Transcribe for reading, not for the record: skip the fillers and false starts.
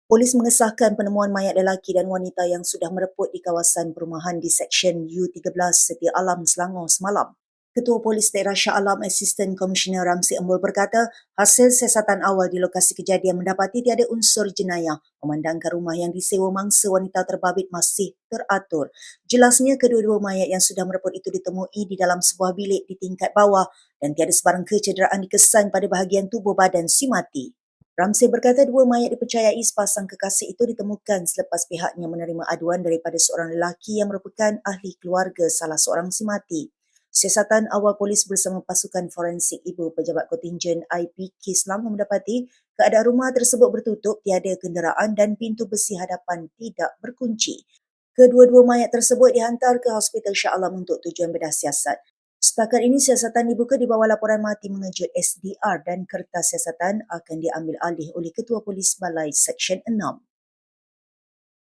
Polis mengesahkan penemuan mayat lelaki dan wanita yang sudah mereput di kawasan perumahan di Seksyen U13 Setia Alam, Selangor semalam. Ketua Polis Daerah Shah Alam Assistant Commissioner Ramzi Embul berkata, hasil siasatan awal di lokasi kejadian mendapati tiada unsur jenayah memandangkan rumah yang disewa mangsa wanita terbabit masih teratur. Jelasnya, kedua-dua mayat yang sudah mereput itu ditemui di dalam sebuah bilik di tingkat bawah dan tiada sebarang kecederaan dikesan pada bahagian tubuh badan si mati. Ramsey berkata dua mayat dipercayai sepasang kekasih itu ditemukan selepas pihaknya menerima aduan daripada seorang lelaki yang merupakan ahli keluarga salah seorang si mati. Siasatan awal polis bersama pasukan forensik ibu pejabat kontingen IPK Selangor mendapati keadaan rumah tersebut bertutup, tiada kenderaan dan pintu besi hadapan tidak berkunci. Kedua-dua mayat tersebut dihantar ke Hospital Shah Alam untuk tujuan bedah siasat. Setakat ini, siasatan dibuka di bawah laporan mati mengejut SDR dan kertas siasatan akan diambil alih oleh Ketua Polis Balai Seksyen 6.